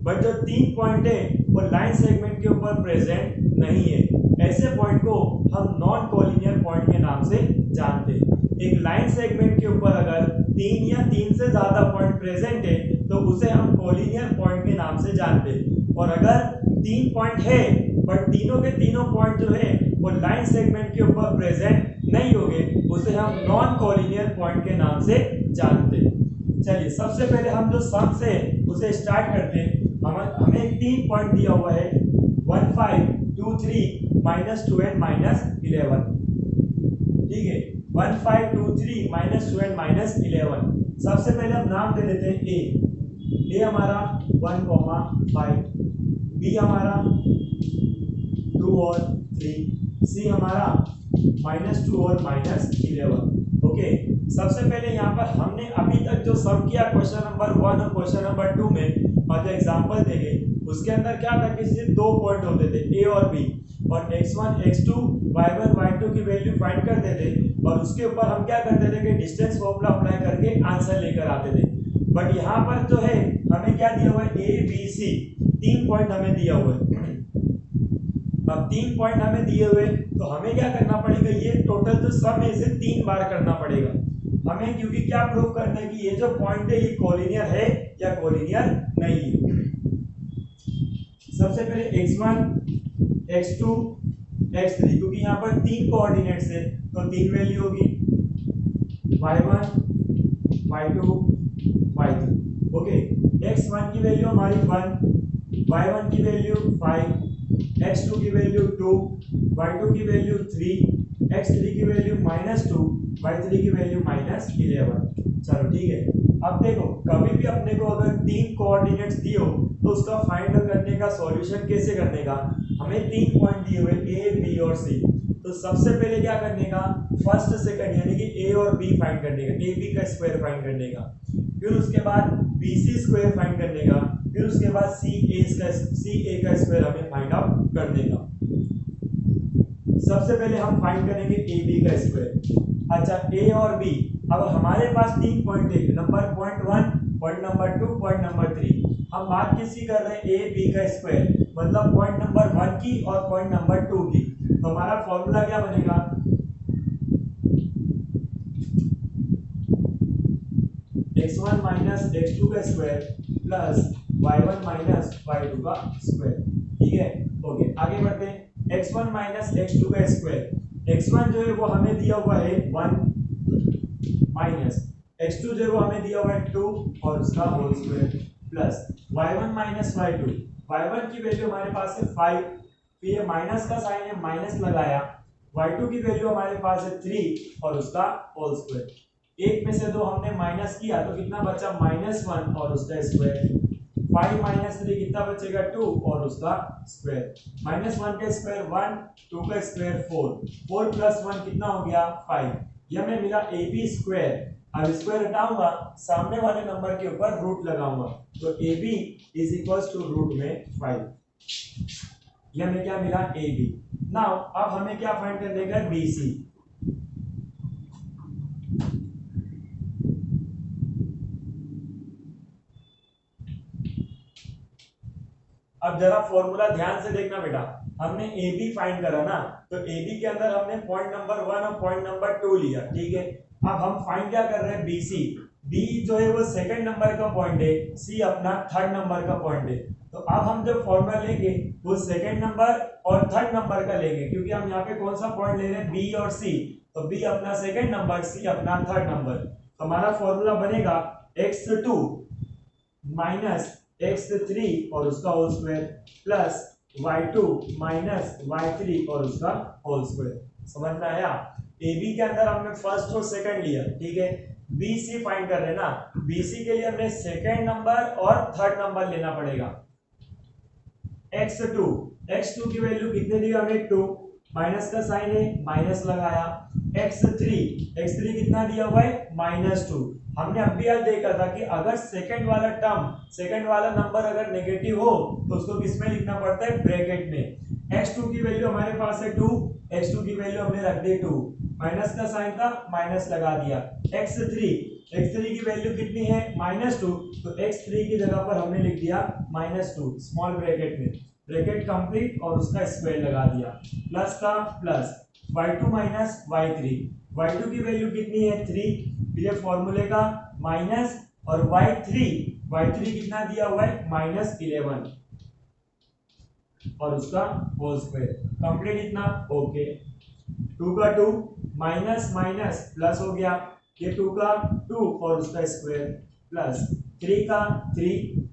बट जो 3 पॉइंट है वो लाइन सेगमेंट के ऊपर प्रेजेंट नहीं है, ऐसे पॉइंट को हम नॉन कोलिनियर पॉइंट के नाम से जानते हैं। एक लाइन सेगमेंट के ऊपर अगर 3 या 3 से ज्यादा पॉइंट प्रेजेंट है तो उसे हम कोलिनियर पॉइंट के नाम से जानते हैं। और अगर 3 पॉइंट है बट तीनों के तीनों पॉइंट जो है वो लाइन सेगमेंट के ऊपर प्रेजेंट नहीं होंगे उसे हम नॉन कोलिनियर पॉइंट के नाम से जानते हैं। चलिए सबसे पहले हम जो सम से उसे स्टार्ट करते हैं। हमें 3 पॉइंट दिया हुआ है 1 5 2 3 -2 and -11, ठीक है, 1 5 2 3 -2 and -11। सबसे पहले हम नाम दे देते हैं ए हमारा 1 5, बी हमारा 2 और 3, सी हमारा -2 और -11। ओके, सबसे पहले यहाँ पर हमने अभी तक जो सम किया क्वेश्चन नंबर 1 और क्वेश्चन नंबर 2 में और जो एग्जांपल देंगे उसके अंदर क्या था कि सिर्फ 2 पॉइंट होते थे ए और बी, और x1 x2 y1 y2 की वैल्यू फाइंड करते थे और उसके ऊपर हम क्या करते थे कि डिस्टेंस फॉर्मूला अप्लाई करके आंसर लेकर आते थे। बट यहाँ पर जो है हमें क्या दिया हुआ है ए बी सी, 3 पॉइंट हमें दिया हुआ है। अब 3 पॉइंट हमें दिए हुए तो हमें क्या करना पड़ेगा, ये टोटल जो सम है इसे 3 बार करना पड़ेगा हमें, क्योंकि क्या प्रूव करना है कि ये जो पॉइंट है ये कोलिनियर है या कोलिनियर नहीं है। सबसे पहले x1 x2 x3, क्योंकि यहाँ पर 3 कोऑर्डिनेट्स है तो 3 वैल्यू होगी y1 y2 y3। Okay, x1 की वैल्यू हमारी 1, y1 की वैल्यू 5, x2 की वैल्यू 2, y2 की वैल्यू 3, x3 की वैल्यू -2, y3 की वैल्यू -11। चलो ठीक है, अब देखो कभी भी अपने को अगर 3 कोऑर्डिनेट्स दिए हो तो उसका फाइंड करने का सॉल्यूशन कैसे करने का, हमें 3 पॉइंट दिए हुए ए बी और सी। तो सबसे पहले क्या करने का, फर्स्ट सेकंड यानी कि ए और बी फाइंड करने का, ए बी का स्क्वायर फाइंड करने का, फिर उसके बाद बी सी स्क्वायर फाइंड करने का, फिर उसके बाद सी ए का स्क्वायर हमें फाइंड आउट करने का। सबसे पहले हम फाइंड करेंगे ए बी का स्क्वायर। अच्छा, ए और बी, अब हमारे पास 3 पॉइंट है, number point 1, point number 2, point number 3। हम बात किसकी कर रहे हैं, ए बी का स्क्वायर, मतलब पॉइंट नंबर 1 की और पॉइंट नंबर 2 की। तो हमारा फॉर्मूला क्या बनेगा, x1 - x2 का square plus y1 minus y2 का स्क्वायर। ठीक है, ओके आगे बढ़ते हैं। x1 माइनस x2 का स्क्वायर। x1 जो है वो हमें दिया हुआ है 1 माइनस x2 जो है वो हमें दिया हुआ है 2 और उसका whole square plus y1 minus y2। y1 की वैल्यू हमारे पास है 5, फिर ये माइनस का साइन है माइनस लगाया। y2 की वैल्यू हमारे पास है 3 और उसका होल स्क्वायर। एक में से दो हमने माइनस किया तो कितना बचा -1 और उसका स्क्वायर। 5 माइनस 3 कितना बचेगा 2 और उसका स्क्वायर। -1 का स्क्वायर 1, 2 का स्क्वायर 4, 4 प्लस 1 कितना हो गया 5। यह हमें मिला AB स्क्वायर। अब स्क्वायर हटाऊंगा, सामने वाले नंबर के ऊपर रूट लगाऊंगा, तो AB is equals to root में 5। ये हमें क्या मिला AB। नाउ अब हमें क्या फाइंड करने का है BC। अब जरा फॉर्मूला ध्यान से देखना बेटा, हमने AB फाइंड करा ना, तो AB के अंदर हमने पॉइंट नंबर 1 और पॉइंट नंबर 2 लिया। ठीक है, अब हम फाइंड क्या कर रहे हैं BC। B जो है वो सेकंड नंबर का पॉइंट है, C अपना थर्ड नंबर का पॉइंट है। तो अब हम जब फॉर्मूला लेंगे वो सेकंड नंबर और थर्ड नंबर का लेंगे, क्योंकि हम यहाँ पे कौन सा पॉइंट ले रहे हैं B और C। तो B अपना सेकंड नंबर, C अपना थर्ड नंबर। तो हमारा फॉर्मूला बनेगा x2 माइनस x3 और उसका whole square plus y2 minus y3 और उसका होल स्क्वायर। समझ में आया? AB के अंदर हमने फर्स्ट और सेकंड लिया। ठीक है, BC फाइंड कर रहे हैं ना, BC के लिए हमें सेकंड नंबर और थर्ड नंबर लेना पड़ेगा। x2 की वैल्यू कितने दी हमें 2, माइनस का साइन है माइनस लगाया। x3 कितना दिया हुआ है -2। हमने अभी याद देखा था कि अगर सेकंड वाला टर्म, सेकंड वाला नंबर अगर नेगेटिव हो तो उसको किस में लिखना पड़ता है, ब्रैकेट में। x2 की वैल्यू हमारे पास है 2, x2 की वैल्यू हमने रख दी 2, माइनस का साइन था माइनस लगा दिया। x3 की वैल्यू कितनी है -2, तो x3 की जगह पर हमने लिख दिया -2 स्मॉल ब्रैकेट में, ब्रैकेट कंप्लीट और उसका स्क्वायर लगा दिया। प्लस का प्लस y2 माइनस y3 की वैल्यू कितनी है 3, ये फॉर्मूले का माइनस और y3 कितना दिया हुआ है -11 और उसका होल स्क्वायर कंप्लीट इतना। ओके, 2 का 2 माइनस माइनस प्लस हो गया, ये 2 का 2 और उसका स्क्वायर प्लस 3 का 3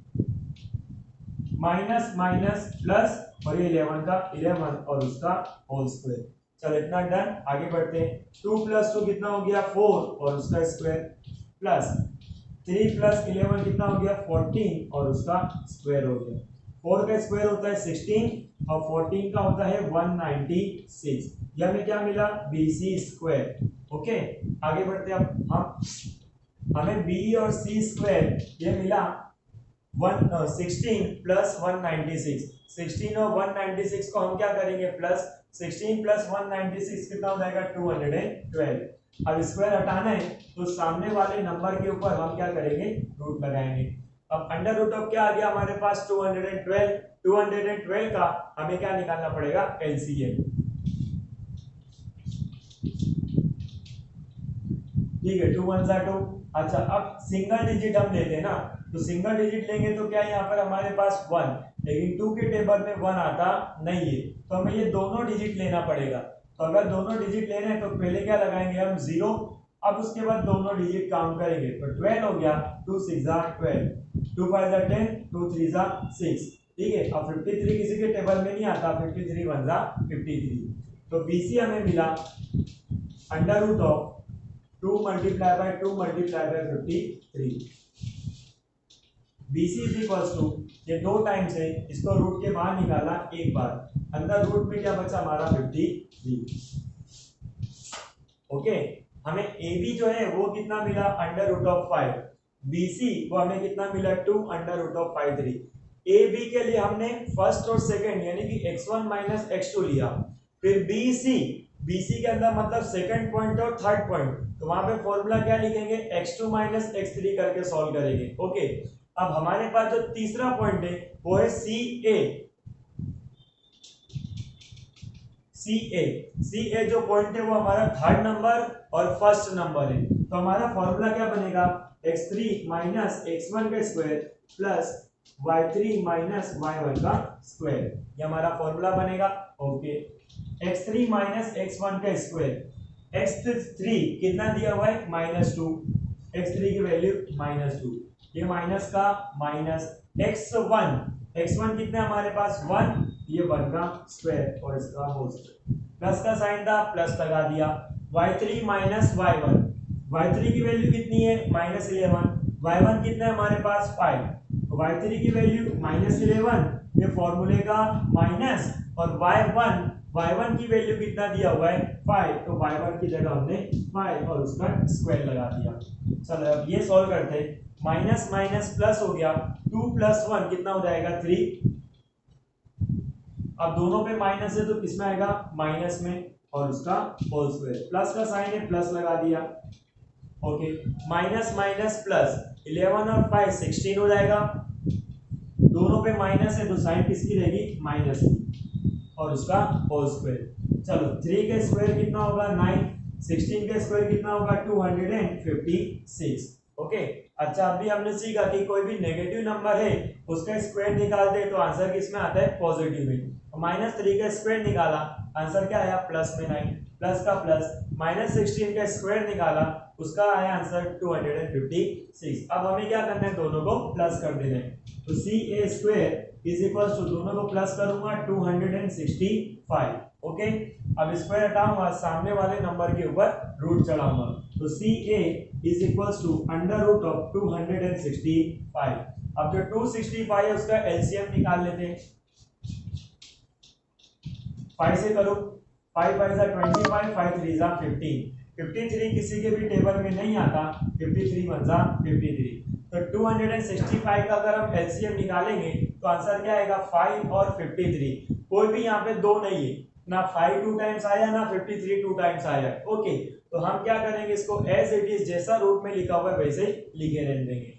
माइनस माइनस प्लस और ये 11 का 11 और उसका होल स्क्वायर। चलो इतना डन, आगे बढ़ते हैं। 2 प्लस 2 कितना हो गया 4 और उसका स्क्वायर प्लस 3 प्लस 11 कितना हो गया 14 और उसका स्क्वायर हो गया। 4 का स्क्वायर होता है 16 और 14 का होता है 196। यह हमें क्या मिला BC स्क्वायर। ओके, आगे बढ़ते हैं। अब हमें B और C स्क्वायर ये मिला 16 प्लस 196। 16 और 196 को हम क्या करेंगे प्लस, 16 प्लस 196 कितना हो जाएगा 212। अब स्क्वायर हटाना है तो सामने वाले नंबर के ऊपर हम क्या करेंगे रूट लगाएंगे। अब अंडर रूट ऑफ क्या आ गया हमारे पास 212 का हमें क्या निकालना पड़ेगा LCM। ठीक है, 2 1 2। अच्छा, अब सिंगल डिजिट हम लेते हैं ना, तो सिंगल डिजिट लेंगे तो क्या यहाँ पर हमारे पास 1, लेकिन 2 के टेबल में 1 आता नहीं है, तो हमें ये दोनों डिजिट लेना पड़ेगा। तो अगर दोनों डिजिट लेने हैं तो पहले क्या लगाएंगे हम 0, अब उसके बाद दोनों डिजिट काउंट करेंगे, तो 12 हो गया, 2 6 12, 2 5 10, 2 3 6। ठीक है, अब 53 किसी के टेबल में नहीं आता, 53 1 53। तो BC हमें मिला under root of 2 multiply by 2 multiply by 53। BC is equals to, ये 2 टाइम्स है, इसको रूट के बाहर निकाला एक बार, अंदर रूट में क्या बचा हमारा 53। ओके, हमें AB जो है वो कितना मिला अंडर रूट ऑफ 5, BC वो हमें कितना मिला 2 अंडर रूट ऑफ 53। AB के लिए हमने फर्स्ट और सेकंड यानी कि x1 माइनस x2 लिया, फिर BC के अंदर मतलब सेकंड पॉइंट और थर्ड पॉइंट, तो वहां पे फॉर्मूला क्या लिखेंगे x2 माइनस x3 करके सॉल्व करेंगे। ओके, अब हमारे पास जो तीसरा पॉइंट है वो है CA जो पॉइंट है वो हमारा थर्ड नंबर और फर्स्ट नंबर है, तो हमारा फॉर्मूला क्या बनेगा x3 माइनस x1 का square plus y3 minus y1 का स्क्वायर, ये हमारा फॉर्मूला बनेगा। ओके, x3 माइनस x1 का स्क्वायर, x3 कितना दिया हुआ है -2, x3 की वैल्यू -2, ये माइनस का माइनस x1 कितना है हमारे पास 1, ये 1 का स्क्वायर और इसका होल स्क्वायर, प्लस का साइन था प्लस लगा दिया, y3 माइनस y1 की वैल्यू कितनी है -11, y1 कितना है हमारे पास 5, तो y3 की वैल्यू -11, ये फॉर्मूले का माइनस, और y1 की वैल्यू कितना दिया हुआ है 5, तो y1 की जगह हमने 5 और उसका स्क्वायर लगा दिया। चलो अब ये सॉल्व करते हैं, माइनस माइनस प्लस हो गया, 2 + 1 कितना हो जाएगा 3, अब दोनों पे माइनस है तो किसमें आएगा माइनस में, और उसका होल स्क्वायर, प्लस का साइन है प्लस लगा दिया। ओके, माइनस माइनस प्लस, 11 और 5 16 हो जाएगा, दोनों पे माइनस है तो साइन किसकी रहेगी माइनस की, और उसका होल स्क्वायर। चलो 3 का स्क्वायर कितना होगा 9, 16 का स्क्वायर कितना होगा 256। ओके, अच्छा अभी हमने सीखा कि कोई भी नेगेटिव नंबर है उसका स्क्वायर निकाल दे तो आंसर किसमें आता है पॉजिटिव में। -3 का स्क्वायर निकाला, आंसर क्या आया प्लस में 9, प्लस का प्लस, -16 का स्क्वायर निकाला, उसका आया आंसर 256। अब हमें क्या करना है, दोनों को प्लस कर देना है, तो ca square is equal to, दोनों को प्लस करूंगा 265। ओके, अब स्क्वायर हटाऊंगा, सामने वाले नंबर के ऊपर रूट चढ़ाऊंगा, तो ca इज इक्वल टू √265। अब जो 265 है उसका एलसीएम निकाल लेते हैं, 5 से करो, 5 5 जा 25, 5 3 जा 15, 53 किसी के भी टेबल में नहीं आता, 53 1 जा 53, तो 265 का अगर हम एलसीएम निकालेंगे तो आंसर क्या आएगा 5 और 53, कोई भी यहाँ पे दो नहीं है, ना 5 2 टाइम्स आया ना 53 2 टाइम्स आया। ओके, तो हम क्या करेंगे, इसको एज इट इज जैसा रूट में लिखा हुआ है वैसे ही लिखे रहने देंगे।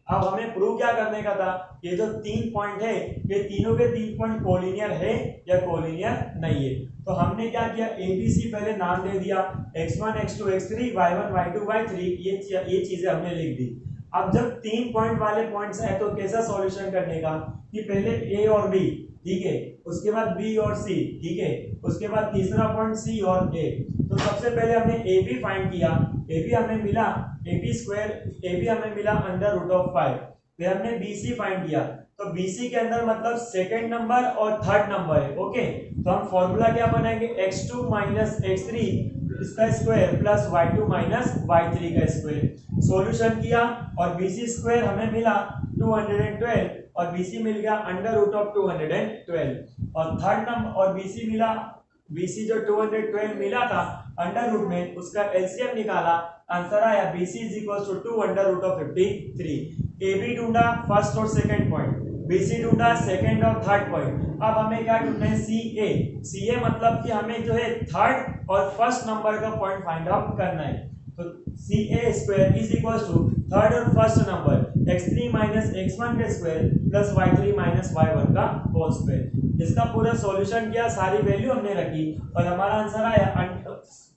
अब हमें प्रूव क्या करने का था, ये जो 3 पॉइंट है ये तीनों के 3 पॉइंट कोलिनियर है या कोलिनियर नहीं है, तो हमने क्या किया, एबीसी पहले नाम दे दिया, x1 x2 x3 y1 y2 y3, ये चीजें हमने लिख दी। अब जब 3 पॉइंट वाले पॉइंट्स है तो कैसा सॉल्यूशन करने का, कि पहले ए और बी, ठीक है, उसके बाद बी और सी, ठीक है, उसके बाद तीसरा पॉइंट सी और ए। तो सबसे पहले हमने ए बी फाइंड किया, ए बी हमें मिला ए बी हमें मिला √5, फिर हमने बी सी फाइंड किया, तो बी सी के अंदर मतलब सेकंड नंबर और थर्ड नंबर है। ओके, तो हम फॉर्मूला क्या बनाएंगे, x2 माइनस x3 इसका square plus y2 minus y3 का स्क्वायर, सॉल्यूशन किया और bc स्क्वायर हमें मिला 212 और bc मिल गया √212, और थर्ड नंबर और bc मिला, bc जो 212 मिला था अंडर रूट में उसका एलसीएम निकाला, आंसर आया bc is equal to 2/53। ab ढूंढा फर्स्ट और सेकंड पॉइंट, bc ढूंढा सेकंड और थर्ड पॉइंट, अब हमें क्या ढूंढना है ca मतलब कि हमें जो है थर्ड और फर्स्ट नंबर का पॉइंट फाइंड आउट करना है, तो ca square is equal to third और first number x3 minus x1 का square plus y3 minus y1 का होल स्क्वायर। इसका पूरा सॉल्यूशन किया, सारी वैल्यू हमने रखी और हमारा आंसर आया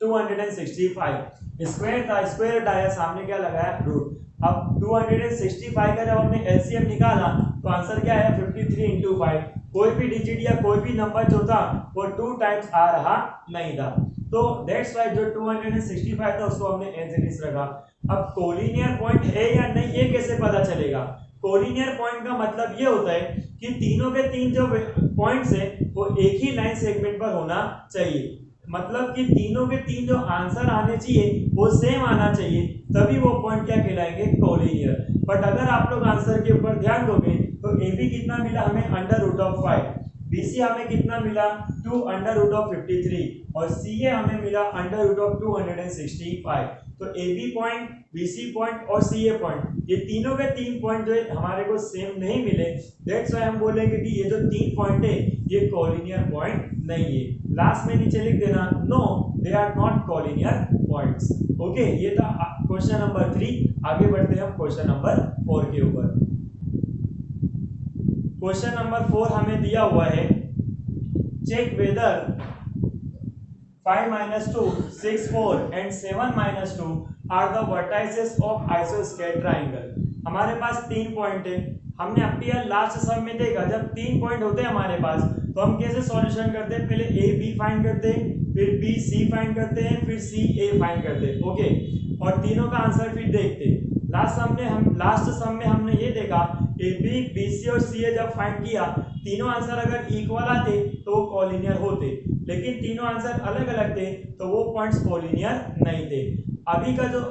265। स्क्वायर था, स्क्वायर हटाया, सामने क्या लगाया रूट। अब 265 का जब हमने एलसीएम निकाला तो आंसर क्या आया 53 × 5, कोई भी डिजिट या कोई भी नंबर जो था वो 2 टाइम्स आ रहा नहीं था, तो दैट्स व्हाई जो 265 था उसको हमने एज इट इज रखा। अब कोलिनियर पॉइंट है या नहीं ये कैसे पता चलेगा, कोलिनियर पॉइंट का मतलब ये होता है कि तीनों के तीन जो पॉइंट्स है वो एक ही लाइन सेगमेंट पर होना चाहिए, मतलब कि तीनों के तीन जो आंसर आने चाहिए वो सेम आना चाहिए, तभी वो पॉइंट क्या कहलाएंगे कोलिनियर। बट अगर आप लोग आंसर के ऊपर ध्यान दोगे तो ए बी कितना मिला हमें √5, BC हमें कितना मिला 2/53 और CA हमें मिला √265। तो AB पॉइंट, BC पॉइंट और CA पॉइंट ये तीनों के तीन पॉइंट जो हमारे को सेम नहीं मिले, दैट्स व्हाई हम बोलेंगे कि ये जो तीन पॉइंट है ये कोलिनियर पॉइंट नहीं है। लास्ट में नीचे लिख देना no they are not collinear points. Okay, ये था क्वेश्चन नंबर 3। आगे बढ़ते हैं हम क्वेश्चन नंबर 4 के ऊपर। क्वेश्चन नंबर 4 हमें दिया हुआ है, check whether 5 - 2, 6 4 and 7 - 2 are the vertices of isosceles triangle। हमारे पास 3 पॉइंट है। हमने अभी यार लास्ट सम में देखा जब 3 पॉइंट होते हैं हमारे पास तो हम कैसे सॉल्यूशन करते हैं, पहले ए बी फाइंड करते हैं, फिर बी सी फाइंड करते हैं, फिर सी ए फाइंड करते हैं। ओके, और तीनों का आंसर फिर देखते हैं। लास्ट सम में हमने ये देखा ए बी बी सी और सी ए जब फाइंड किया तीनों आंसर अगर इक्वल आते तो वो कोलिनियर होते, लेकिन तीनों आंसर अलग अलग थे तो वो पॉइंट्स कोलिनियर नहीं थे। अभी का जो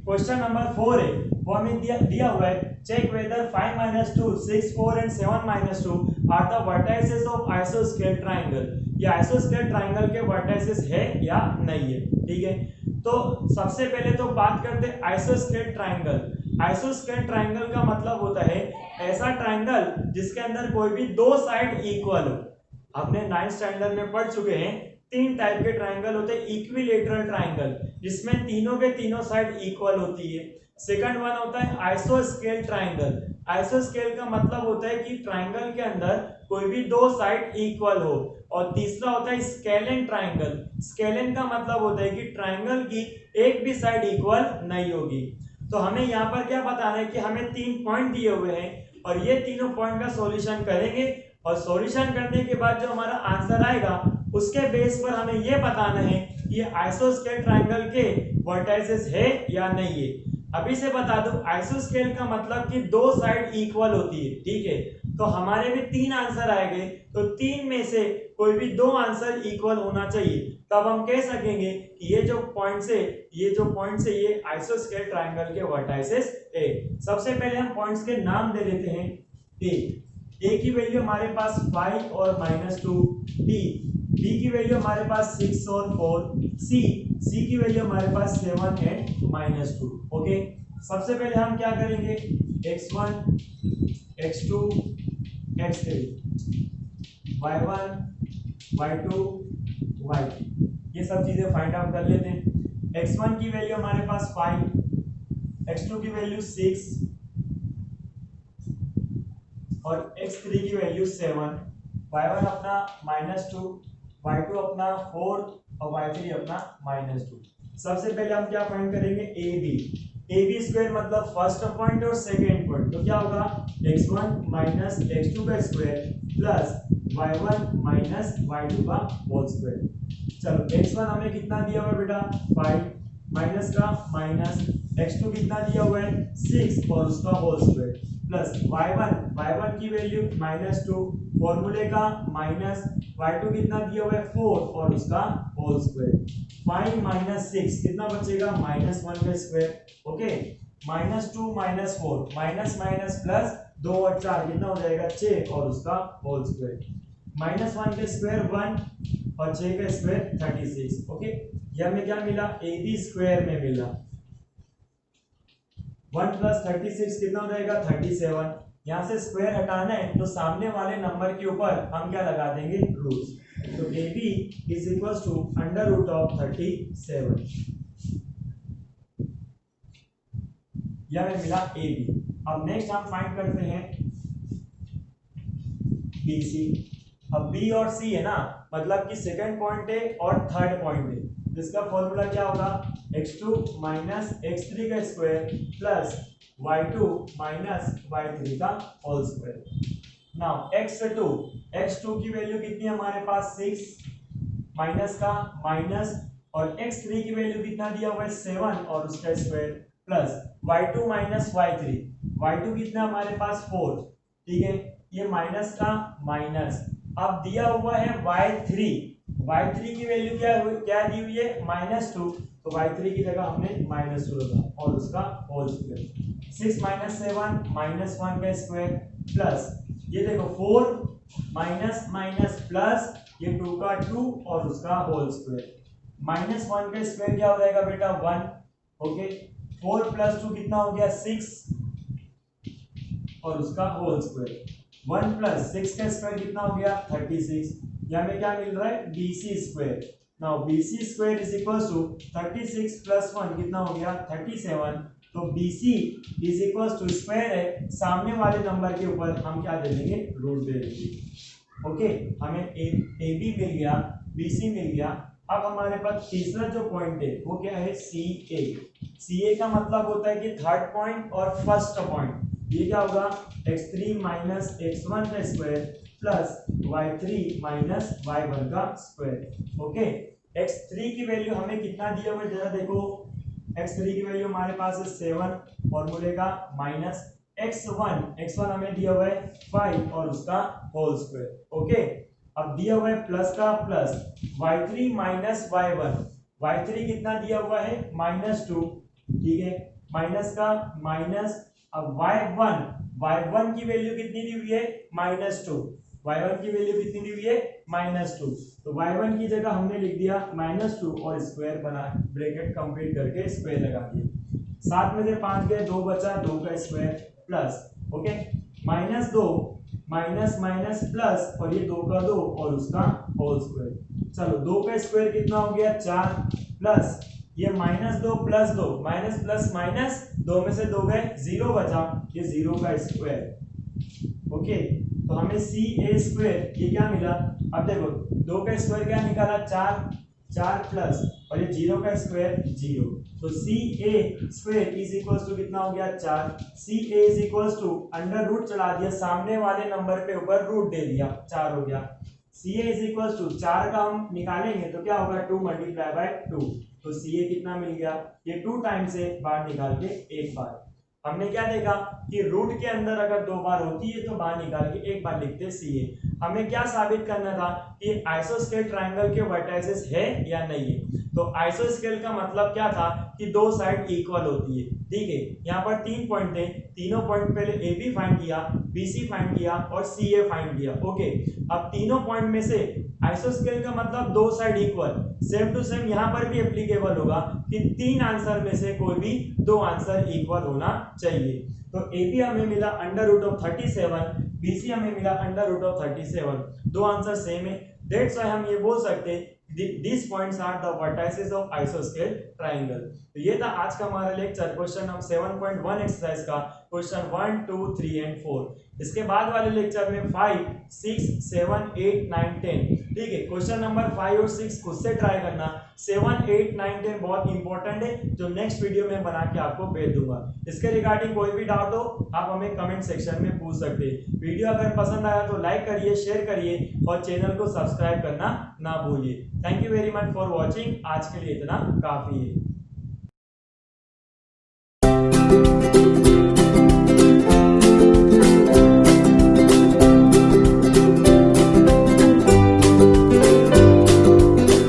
क्वेश्चन नंबर 4 है वो हमें दिया हुआ है, check whether 5 - 2 6 4 and 7 - 2 are the vertices of आइसोस्केल ट्रायंगल। ये आइसोस्केल ट्रायंगल के वर्टाइसेस है या नहीं है। ठीक है, तो सबसे पहले तो बात करते हैं आइसोस्केल ट्रायंगल। आइसोस्केल ट्रायंगल का मतलब होता है ऐसा ट्रायंगल जिसके अंदर कोई भी दो साइड इक्वल हो। हमने 9th स्टैंडर्ड में पढ़ चुके हैं 3 टाइप के ट्रायंगल होते हैं, इक्विलेटरल ट्रायंगल जिसमें तीनों के तीनों साइड इक्वल होती है। सेकंड वन होता है आइसोस्केल ट्रायंगल। आइसोस्केल का मतलब होता है कि ट्रायंगल के अंदर कोई भी दो साइड इक्वल हो। और तीसरा होता है स्केलेन ट्रायंगल। स्केलेन का मतलब होता है कि ट्रायंगल की एक भी साइड इक्वल नहीं होगी। तो हमें यहाँ पर क्या बताना है कि हमें 3 पॉइंट दिए हुए हैं और ये तीनों पॉइंट का सॉल्यूशन करेंगे और सॉल्यूशन करने के बाद जो हमारा आंसर आएगा उसके बेस पर हमें ये बताना है कि ये आइसोस्केल ट्रायंगल के वर्टाइसेस है या नहीं है। अभी से बता दूं आइसोस्केल का मतलब कि दो साइड इक्वल होती है। ठीक है, तो हमारे में 3 आंसर आएंगे तो 3 में से कोई भी 2 आंसर इक्वल होना चाहिए, तब हम कह सकेंगे कि ये जो पॉइंट्स है ये आइसोस्केल ट्रायंगल के वर्टाइसेस है। सबसे पहले हम पॉइंट्स के नाम दे देते हैं। ए की वैल्यू हमारे पास 5 और -2, बी की वैल्यू हमारे पास 6 और 4, सी की वैल्यू हमारे पास 7 एंड -2। ओके, सबसे पहले हम क्या करेंगे, x1 x2 x3 y1 y2 y3 ये सब चीजें फाइंड आउट कर लेते हैं। x1 की वैल्यू हमारे पास 5, x2 की वैल्यू 6 और x3 की वैल्यू 7, y1 अपना -2, y2 अपना 4 और y3 अपना -2। सबसे पहले हम क्या फाइंड करेंगे, ए बी स्क्वायर मतलब फर्स्ट पॉइंट और सेकेंड पॉइंट, तो क्या होगा x1 - x2 का स्क्वायर प्लस y1 - y2 का होल स्क्वायर। चलो x1 हमें कितना दिया हुआ है बेटा 5, माइनस का माइनस, x2 कितना दिया हुआ है 6 और उसका होल स्क्वायर प्लस y1 की वैल्यू -2 फॉर्मूले का माइनस, y2 कितना दिया हुआ है 4 और उसका होल स्क्वायर। 5 - 6 कितना बचेगा -1 का square. Okay, -2 - 4 minus minus plus 2 और 4 कितना हो जाएगा 6 और उसका होल स्क्वायर। -1 का स्क्वायर 1 और 6 का स्क्वायर 36। ओके, ये हमें क्या मिला ए बी स्क्वायर में मिला। 1 + 36 कितना हो जाएगा 37। यहाँ से स्क्वायर हटाना है तो सामने वाले नंबर के ऊपर हम क्या लगा देंगे रूट्स। तो A B is equal to √37। यह हमें मिला ए बी। अब नेक्स्ट हम फाइंड करते हैं बी सी। अब बी और सी है ना, मतलब कि सेकंड पॉइंट है और थर्ड पॉइंट है, इसका फॉर्मूला क्या होगा x2 - x3 का स्क्वायर प्लस y2 - y3 का होल स्क्वायर। नाउ x2 की वैल्यू कितनी है हमारे पास 6, माइनस का माइनस, और x3 की वैल्यू कितना दिया हुआ है 7 और उसका square plus y2 - y3, y2 कितना हमारे पास 4। ठीक है, ये माइनस का माइनस। अब दिया हुआ है y3 की वैल्यू क्या दी हुई है -2, तो y3 की जगह हमने -2 रखा और उसका होल स्क्वायर। 6 - 7 -1 का स्क्वायर प्लस ये देखो 4 माइनस माइनस प्लस ये 2 का 2 और उसका होल स्क्वायर। -1 का स्क्वायर क्या हो जाएगा बेटा 1। ओके, 4 + 2 कितना हो गया 6 और उसका होल स्क्वायर। 1 + 6 का स्क्वायर कितना हो गया 36। यहाँ में क्या मिल रहा है BC square. Now BC square is equal to 36 + 1 कितना हो गया 37। तो BC is equal to square है, सामने वाले नंबर के ऊपर हम क्या दे देंगे रूट दे देंगे। ओके, हमें AB मिल गया, BC मिल गया। अब हमारे पास तीसरा जो पॉइंट है वो क्या है, सी ए। सी ए का मतलब होता है कि थर्ड पॉइंट और फर्स्ट पॉइंट। ये क्या होगा, x3 माइनस x1 का square plus y3 minus y1 का स्क्वायर। ओके, x3 की वैल्यू हमें कितना दिया हुआ है जरा देखो, x3 की वैल्यू हमारे पास है 7, फॉर्मूले का माइनस x1 हमें दिया हुआ है 5 और उसका होल स्क्वायर। ओके, अब दिया हुआ है प्लस का प्लस y3 माइनस y3 कितना दिया हुआ है -2, ठीक है, माइनस का माइनस। अब y1 की वैल्यू कितनी दी हुई है -2, y1 की वैल्यू कितनी दी हुई है -2, तो y1 की जगह हमने लिख दिया -2 और स्क्वायर बना, ब्रैकेट कंप्लीट करके स्क्वायर लगा दिया। 7 में से 5 गए, 2 बचा, 2 का square plus, okay, -2 minus minus plus और ये 2 का 2 और उसका होल स्क्वायर। चलो 2 का स्क्वायर कितना हो गया 4 प्लस ये -2 प्लस 2 माइनस प्लस माइनस 2 में से 2 गए 0 बचा, ये 0 का स्क्वायर। ओके, तो हमें सी ए स्क्वायर ये क्या मिला, अब देखो 2 का स्क्वायर क्या निकाला 4 प्लस और ये 0 का स्क्वायर 0, तो C A square is equals to कितना हो गया 4। C A is equals to under root चढ़ा दिया, सामने वाले नंबर पे ऊपर रूट दे दिया, 4 हो गया। सी ए इज इक्वल्स टू 4 का हम निकालेंगे तो क्या होगा 2 मल्टीप्लाई बाय 2, तो सी ए कितना मिल गया, ये 2 टाइम से बाहर निकाल के एक बार। हमने क्या देखा कि रूट के अंदर अगर 2 बार होती है तो बाहर निकाल के एक बार लिखते हैं सी ए। हमें क्या साबित करना था कि आइसोस्केल ट्रायंगल के वर्टाइसेस है या नहीं है। तो आइसोस्केल का मतलब क्या था कि दो साइड इक्वल होती है, ठीक है। यहाँ पर 3 पॉइंट थे, तीनों पॉइंट पहले ए बी फाइंड किया, बी सी फाइंड किया और सी ए फाइंड किया। ओके, अब तीनों पॉइंट में से आइसोस्केल का मतलब दो side equal, same to same यहाँ पर भी एप्लीकेबल होगा कि 3 आंसर में से कोई भी 2 आंसर इक्वल होना चाहिए। तो ए बी हमें मिला √37, बी सी हमें मिला √37, 2 आंसर सेम है। दैट्स व्हाई हम ये बोल सकते हैं these points are the vertices of isosceles triangle। तो ये था आज का हमारा लेक्चर, क्वेश्चन नंबर 7.1 एक्सरसाइज का क्वेश्चन 1, 2, 3 एंड 4। इसके बाद वाले लेक्चर में 5, 6, 7, 8, 9, 10, ठीक है। क्वेश्चन नंबर 5 और 6 खुद से ट्राई करना, 7, 8, 9, 10 बहुत इंपॉर्टेंट है, जो नेक्स्ट वीडियो में बना के आपको भेज दूंगा। इसके रिगार्डिंग कोई भी डाउट हो आप हमें कमेंट सेक्शन में पूछ सकते हैं। वीडियो अगर पसंद आया तो लाइक करिए, शेयर करिए और चैनल को सब्सक्राइब करना ना भूलिए। Thank you very much for watching, आज के लिए इतना काफी है।